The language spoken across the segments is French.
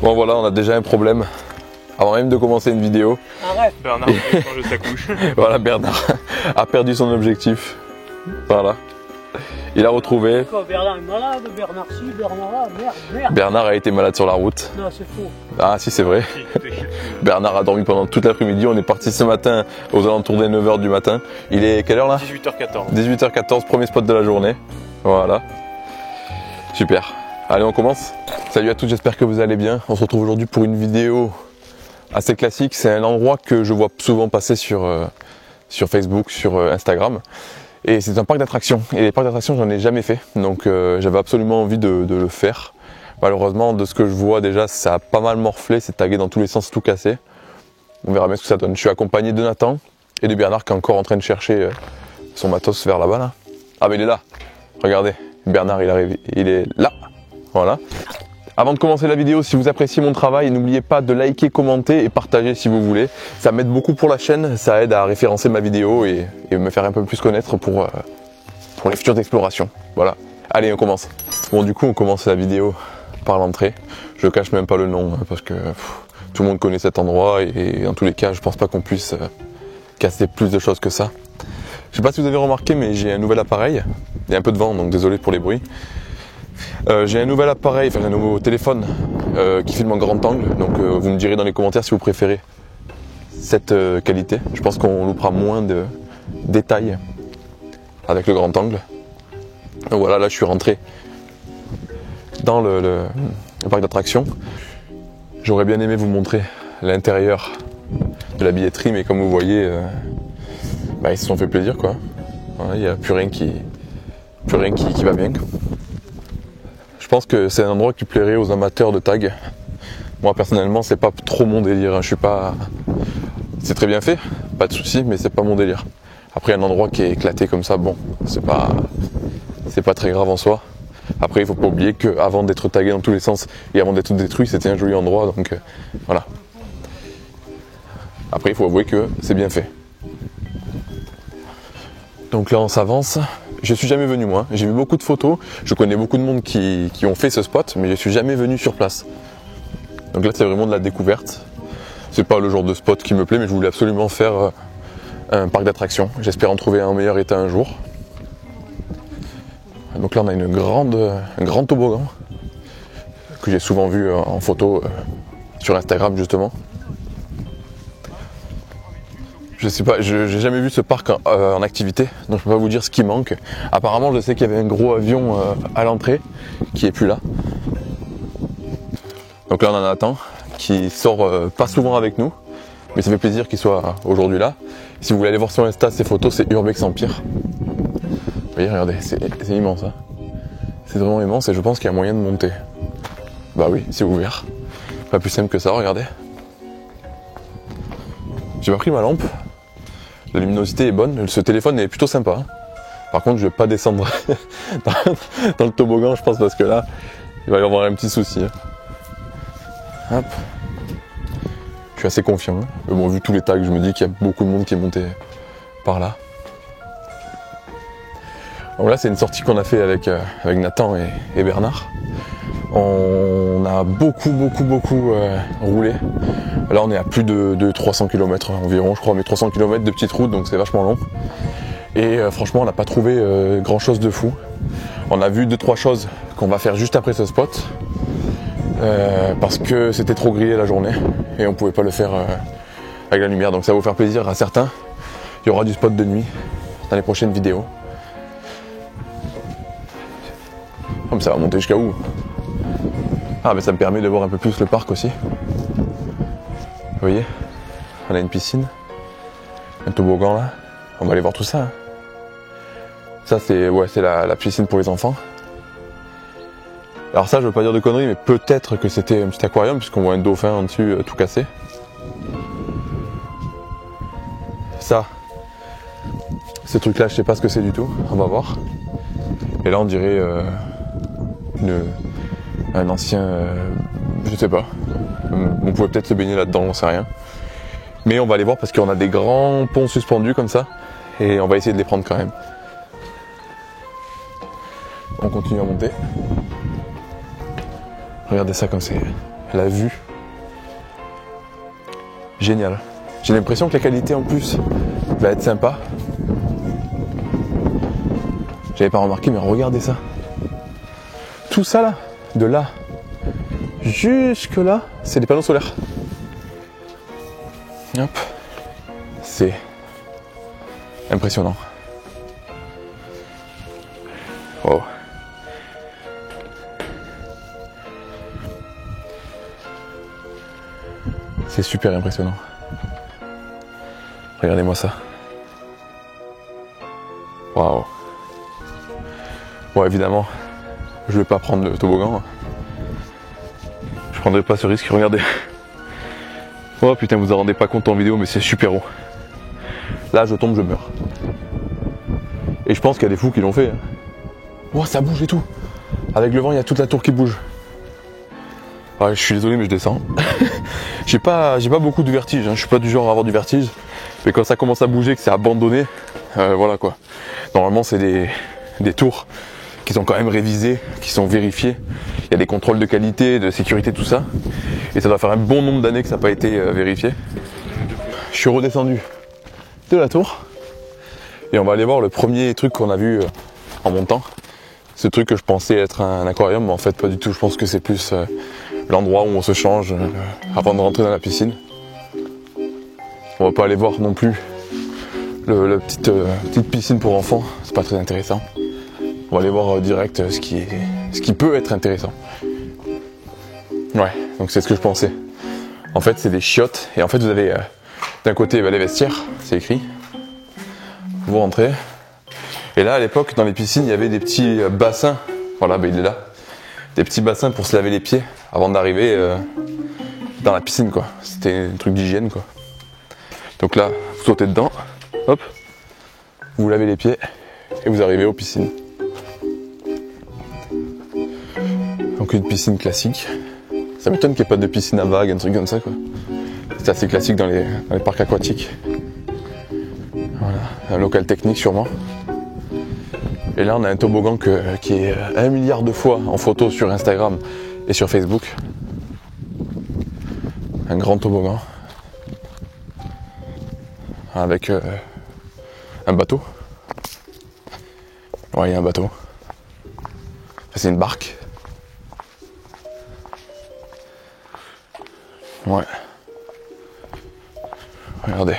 Bon voilà, on a déjà un problème. Avant même de commencer une vidéo. Arrête. Bernard a changé sa couche. Voilà, Bernard a perdu son objectif. Voilà. Il a retrouvé. Quoi, Bernard est malade, Bernard ci, Bernard là, merde. Bernard a été malade sur la route. Non, c'est faux. Ah si, c'est vrai. Bernard a dormi pendant toute l'après-midi. On est parti ce matin aux alentours des 9h du matin. Il est quelle heure là? 18h14. 18h14, premier spot de la journée. Voilà. Super. Allez, on commence. Salut à tous, j'espère que vous allez bien. On se retrouve aujourd'hui pour une vidéo assez classique. C'est un endroit que je vois souvent passer sur Facebook, sur Instagram. Et c'est un parc d'attractions. Et les parcs d'attractions, j'en ai jamais fait. Donc j'avais absolument envie de le faire. Malheureusement, de ce que je vois déjà, ça a pas mal morflé. C'est tagué dans tous les sens, tout cassé. On verra bien ce que ça donne. Je suis accompagné de Nathan et de Bernard qui est encore en train de chercher son matos vers là-bas. Là. Ah mais il est là. Regardez. Bernard, il arrive. Il est là. Voilà. Avant de commencer la vidéo, si vous appréciez mon travail, n'oubliez pas de liker, commenter et partager si vous voulez. Ça m'aide beaucoup pour la chaîne, ça aide à référencer ma vidéo et me faire un peu plus connaître pour les futures explorations. Voilà. Allez, on commence. Bon, du coup, on commence la vidéo par l'entrée. Je cache même pas le nom parce que tout le monde connaît cet endroit et dans tous les cas, je pense pas qu'on puisse casser plus de choses que ça. Je sais pas si vous avez remarqué, mais j'ai un nouvel appareil. Il y a un peu de vent, donc désolé pour les bruits. J'ai un nouvel appareil, enfin un nouveau téléphone qui filme en grand angle, donc vous me direz dans les commentaires si vous préférez cette qualité. Je pense qu'on loupera moins de détails avec le grand angle. Donc voilà, là je suis rentré dans le parc d'attractions. J'aurais bien aimé vous montrer l'intérieur de la billetterie, mais comme vous voyez, ils se sont fait plaisir quoi. Voilà, il n'y a plus rien qui va bien. Je pense que c'est un endroit qui plairait aux amateurs de tag. Moi personnellement, c'est pas trop mon délire. Je suis pas. C'est très bien fait, pas de souci, mais c'est pas mon délire. Après, un endroit qui est éclaté comme ça, bon, c'est pas très grave en soi. Après, il faut pas oublier qu'avant d'être tagué dans tous les sens et avant d'être détruit, c'était un joli endroit, donc voilà. Après, il faut avouer que c'est bien fait. Donc là, on s'avance. Je suis jamais venu moi, j'ai vu beaucoup de photos, je connais beaucoup de monde qui ont fait ce spot, mais je suis jamais venu sur place. Donc là c'est vraiment de la découverte. C'est pas le genre de spot qui me plaît, mais je voulais absolument faire un parc d'attractions. J'espère en trouver un en meilleur état un jour. Donc là on a un grand toboggan que j'ai souvent vu en photo sur Instagram justement. Je sais pas, j'ai jamais vu ce parc en activité, donc je peux pas vous dire ce qui manque. Apparemment, je sais qu'il y avait un gros avion à l'entrée qui est plus là. Donc là, on en attend, qui sort pas souvent avec nous, mais ça fait plaisir qu'il soit aujourd'hui là. Si vous voulez aller voir sur Insta ces photos, c'est Urbex Empire. Vous voyez, regardez, c'est immense. Hein. C'est vraiment immense et je pense qu'il y a moyen de monter. Bah oui, c'est ouvert. Pas plus simple que ça, regardez. J'ai pas pris ma lampe. La luminosité est bonne, ce téléphone est plutôt sympa. Hein. Par contre, je vais pas descendre dans le toboggan, je pense, parce que là, il va y avoir un petit souci. Hein. Hop. Je suis assez confiant. Hein. Mais bon, vu tous les tags, je me dis qu'il y a beaucoup de monde qui est monté par là. Donc là, c'est une sortie qu'on a fait avec Nathan et Bernard. On a beaucoup roulé. Là on est à plus de 300 km environ je crois, mais 300 km de petite route donc c'est vachement long. Et franchement on n'a pas trouvé grand chose de fou. On a vu 2-3 choses qu'on va faire juste après ce spot. Parce que c'était trop grillé la journée et on pouvait pas le faire avec la lumière. Donc ça va vous faire plaisir à certains. Il y aura du spot de nuit dans les prochaines vidéos. Oh, mais ça va monter jusqu'à où ? Ah mais ça me permet de voir un peu plus le parc aussi. Vous voyez, on a une piscine, un toboggan là, on va aller voir tout ça. Hein. Ça c'est la piscine pour les enfants. Alors ça je veux pas dire de conneries, mais peut-être que c'était un petit aquarium puisqu'on voit un dauphin en dessus tout cassé. Ça, ce truc là je sais pas ce que c'est du tout, on va voir. Et là on dirait un ancien, je sais pas, on pouvait peut-être se baigner là-dedans, on sait rien. Mais on va aller voir parce qu'on a des grands ponts suspendus comme ça, et on va essayer de les prendre quand même. On continue à monter. Regardez ça comme c'est la vue. Génial. J'ai l'impression que la qualité en plus va être sympa. J'avais pas remarqué, mais regardez ça. Tout ça là, de là jusque là, c'est des panneaux solaires. Hop. C'est impressionnant. Wow. C'est super impressionnant. Regardez-moi ça. Waouh. Bon, évidemment, je vais pas prendre le toboggan. Je prendrai pas ce risque. Regardez. Oh putain, vous en rendez pas compte en vidéo, mais c'est super haut. Là, je tombe, je meurs. Et je pense qu'il y a des fous qui l'ont fait. Oh, ça bouge et tout. Avec le vent, il y a toute la tour qui bouge. Ouais, je suis désolé, mais je descends. j'ai pas beaucoup de vertige. Je suis pas du genre à avoir du vertige. Mais quand ça commence à bouger, que c'est abandonné, voilà quoi. Normalement, c'est des tours qui sont quand même révisées, qui sont vérifiées. Il y a des contrôles de qualité, de sécurité, tout ça. Et ça doit faire un bon nombre d'années que ça n'a pas été vérifié. Je suis redescendu de la tour. Et on va aller voir le premier truc qu'on a vu en montant. Ce truc que je pensais être un aquarium, mais en fait pas du tout. Je pense que c'est plus l'endroit où on se change avant de rentrer dans la piscine. On va pas aller voir non plus la petite piscine pour enfants. C'est pas très intéressant. On va aller voir direct ce qui peut être intéressant. Ouais, donc c'est ce que je pensais. En fait, c'est des chiottes. Et en fait, vous avez d'un côté les vestiaires, c'est écrit. Vous rentrez. Et là, à l'époque, dans les piscines, il y avait des petits bassins. Voilà, il est là. Des petits bassins pour se laver les pieds avant d'arriver dans la piscine, quoi. C'était un truc d'hygiène, quoi. Donc là, vous sautez dedans. Hop. Vous lavez les pieds. Et vous arrivez aux piscines. Donc une piscine classique. Ça m'étonne qu'il n'y ait pas de piscine à vagues, un truc comme ça, quoi. C'est assez classique dans les parcs aquatiques. Voilà, un local technique sûrement. Et là on a un toboggan qui est 1 milliard de fois en photo sur Instagram et sur Facebook. Un grand toboggan. Avec un bateau. Ouais, il y a un bateau. Enfin, c'est une barque. Ouais. Regardez.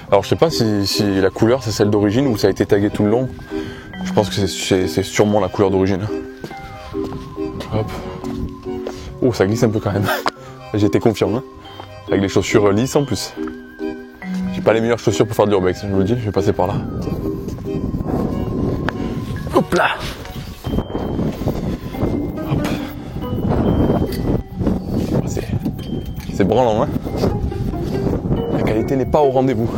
Alors je sais pas si la couleur c'est celle d'origine ou ça a été tagué tout le long. Je pense que c'est sûrement la couleur d'origine. Hop. Oh, ça glisse un peu quand même. J'étais confiant, hein. Avec les chaussures lisses en plus. J'ai pas les meilleures chaussures pour faire de l'urbex, je vous le dis, je vais passer par là. Hop là. Hop. C'est branlant, hein. La qualité n'est pas au rendez-vous.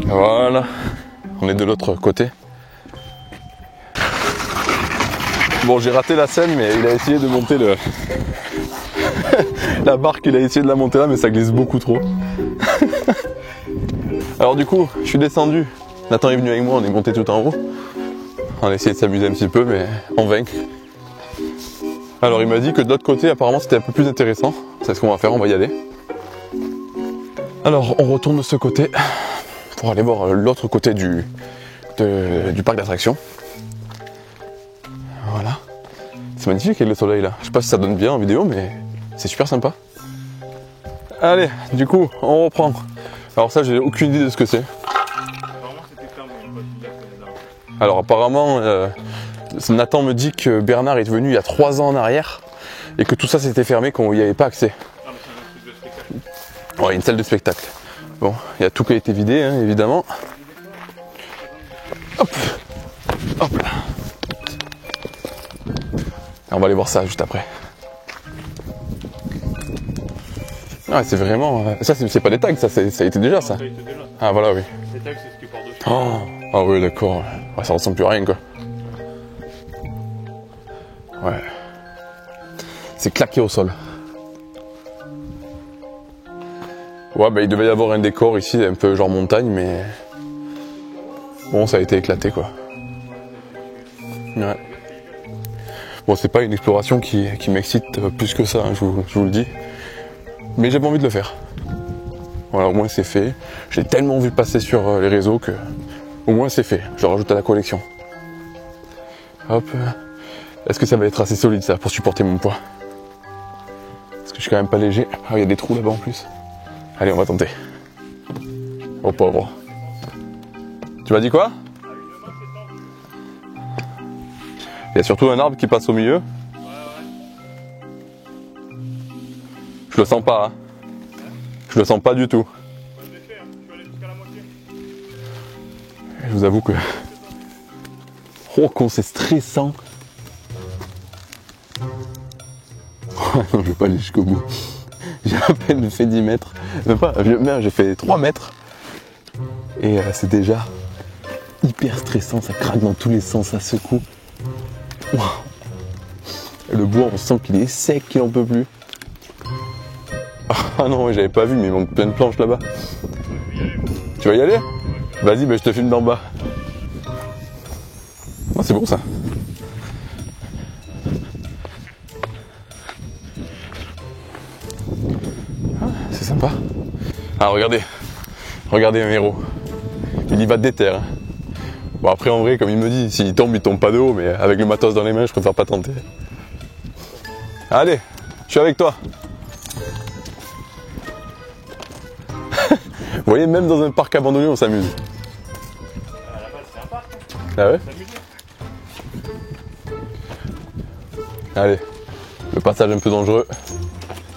Voilà. On est de l'autre côté. Bon, j'ai raté la scène, mais il a essayé de monter la barque, il a essayé de la monter là, mais ça glisse beaucoup trop. Alors du coup, je suis descendu. Nathan est venu avec moi, on est monté tout en haut. On a essayé de s'amuser un petit peu, mais en vain. Alors il m'a dit que de l'autre côté, apparemment, c'était un peu plus intéressant. C'est ce qu'on va faire, on va y aller. Alors, on retourne de ce côté pour aller voir l'autre côté du parc d'attractions. Voilà. C'est magnifique avec le soleil là. Je sais pas si ça donne bien en vidéo, mais c'est super sympa. Allez, du coup, on reprend. Alors ça, j'ai aucune idée de ce que c'est. Apparemment, c'était fermé. Alors apparemment, Nathan me dit que Bernard est venu il y a 3 ans en arrière et que tout ça s'était fermé, qu'on n'y avait pas accès. Ah, mais c'est un truc de spectacle. Ouais, une salle de spectacle. Bon, il y a tout qui a été vidé, hein, évidemment. Hop, hop là. Et on va aller voir ça juste après. Ah, c'est vraiment... ça, c'est pas des tags, ça a été déjà ça. Ça a été déjà. Ah, voilà, oui. Les tags, c'est ce qui est par-dessus. Oh, ah oui, d'accord. Ouais, ça ressemble plus à rien, quoi. Ouais. C'est claqué au sol. Ouais, bah il devait y avoir un décor ici, un peu genre montagne, mais... Bon, ça a été éclaté, quoi. Ouais. Bon, c'est pas une exploration qui m'excite plus que ça, hein, je vous le dis. Mais j'avais envie de le faire. Voilà, au moins c'est fait. J'ai tellement vu passer sur les réseaux que au moins c'est fait. Je le rajoute à la collection. Hop. Est-ce que ça va être assez solide ça pour supporter mon poids? Parce que je suis quand même pas léger. Ah, il y a des trous là-bas en plus. Allez, on va tenter. Oh pauvre. Tu m'as dit quoi? Il y a surtout un arbre qui passe au milieu. Je le sens pas. Hein. Je le sens pas du tout. Je vous avoue que... Oh, con, c'est stressant. Non, je vais pas aller jusqu'au bout. J'ai à peine fait 10 mètres. Même pas, j'ai fait 3 mètres. Et c'est déjà hyper stressant. Ça craque dans tous les sens, ça secoue. Wow. Le bois, on sent qu'il est sec, qu'il en peut plus. Ah non, j'avais pas vu, mais il manque plein de planches là-bas. Tu vas y aller? Vas-y, je te filme d'en bas. Oh, c'est bon ça. Ah, c'est sympa. Ah, regardez un héros. Il y va de déter. Hein. Bon, après, en vrai, comme il me dit, s'il tombe pas de haut, mais avec le matos dans les mains, je préfère pas tenter. Allez, je suis avec toi. Vous voyez, même dans un parc abandonné, on s'amuse. À la base, c'est un parc. Ah ouais? S'amuser. Allez, le passage un peu dangereux.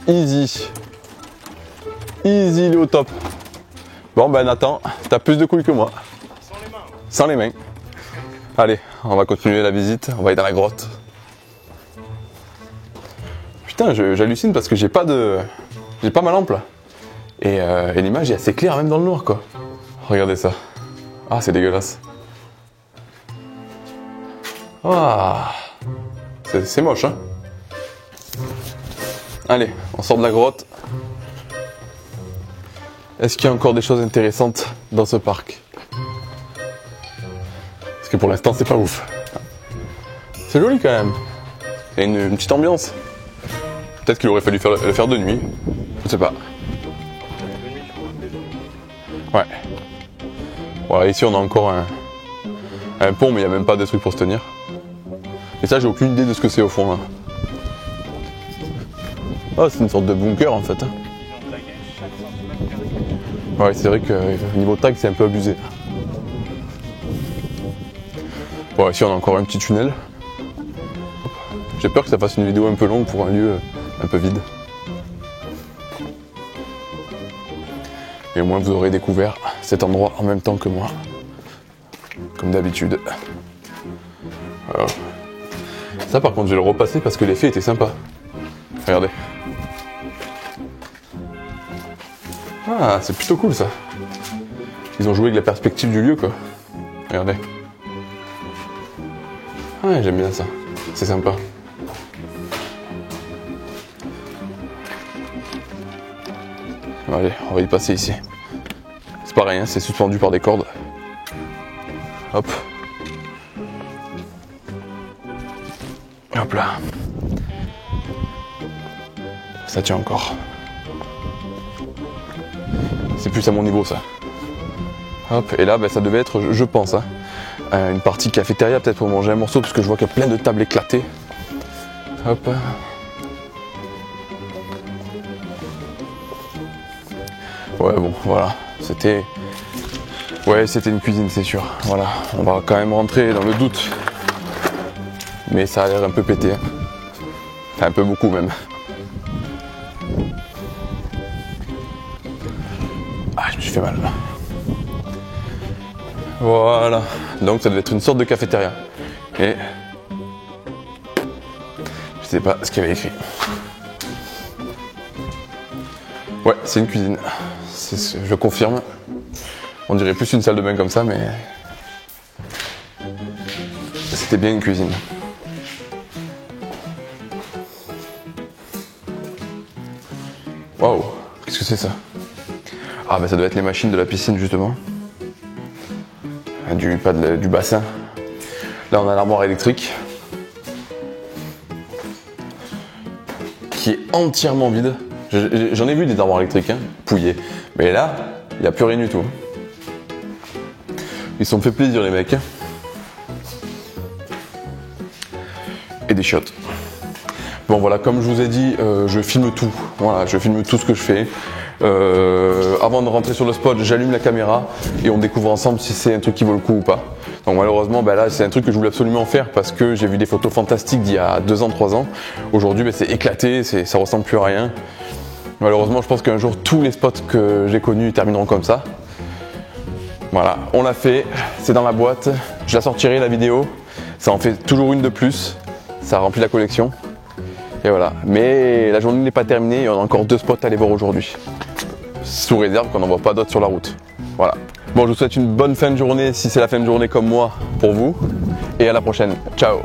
Easy. Easy, il est au top. Bon, Nathan, t'as plus de couilles que moi. Sans les mains. Sans les mains. Allez, on va continuer la visite. On va aller dans la grotte. Putain, j'hallucine parce que j'ai pas ma lampe là. Et l'image est assez claire même dans le noir quoi. Regardez ça. Ah, c'est dégueulasse. Ah, c'est moche hein. Allez, on sort de la grotte. Est-ce qu'il y a encore des choses intéressantes dans ce parc? Parce que pour l'instant c'est pas ouf. C'est joli quand même. Il y a une petite ambiance. Peut-être qu'il aurait fallu le faire de nuit. Je sais pas. Ouais. Voilà, ici on a encore un pont, mais il n'y a même pas de truc pour se tenir. Et ça, j'ai aucune idée de ce que c'est au fond. Là. Oh, c'est une sorte de bunker en fait. Hein. Ouais, c'est vrai que niveau tag, c'est un peu abusé. Bon, ici on a encore un petit tunnel. J'ai peur que ça fasse une vidéo un peu longue pour un lieu un peu vide. Et au moins vous aurez découvert cet endroit en même temps que moi. Comme d'habitude. Alors, ça par contre je vais le repasser parce que l'effet était sympa. Regardez. Ah, c'est plutôt cool ça. Ils ont joué avec la perspective du lieu quoi. Regardez. Ouais, j'aime bien ça. C'est sympa. Allez, on va y passer ici. C'est pareil, hein, c'est suspendu par des cordes. Hop. Et hop là. Ça tient encore. C'est plus à mon niveau ça. Hop, et là ça devait être, je pense, hein, une partie cafétéria peut-être pour manger un morceau parce que je vois qu'il y a plein de tables éclatées. Hop. Ouais bon voilà, c'était une cuisine c'est sûr. Voilà, on va quand même rentrer dans le doute. Mais ça a l'air un peu pété. Hein. Enfin, un peu beaucoup même. Ah, je me suis fait mal là. Voilà, donc ça devait être une sorte de cafétéria. Et je sais pas ce qu'il y avait écrit. Ouais, c'est une cuisine. Je confirme. On dirait plus une salle de bain comme ça, mais c'était bien une cuisine. Waouh, qu'est-ce que c'est ça? Ah bah ça doit être les machines de la piscine justement. Du bassin. Là on a l'armoire électrique. entièrement vide. J'en ai vu des armoires électriques, hein, pouillées. Mais là, il n'y a plus rien du tout. Ils se sont fait plaisir les mecs. Et des chiottes. Bon voilà, comme je vous ai dit, je filme tout. Voilà, je filme tout ce que je fais. Avant de rentrer sur le spot, j'allume la caméra et on découvre ensemble si c'est un truc qui vaut le coup ou pas. Donc malheureusement, là c'est un truc que je voulais absolument faire parce que j'ai vu des photos fantastiques d'il y a 2 ans, 3 ans. Aujourd'hui, c'est éclaté, ça ressemble plus à rien. Malheureusement, je pense qu'un jour tous les spots que j'ai connus termineront comme ça. Voilà, on l'a fait, c'est dans la boîte. Je la sortirai la vidéo. Ça en fait toujours une de plus. Ça remplit la collection. Et voilà, mais la journée n'est pas terminée, il y en a encore 2 spots à aller voir aujourd'hui. Sous réserve qu'on n'en voit pas d'autres sur la route. Voilà. Bon, je vous souhaite une bonne fin de journée si c'est la fin de journée comme moi pour vous. Et à la prochaine. Ciao.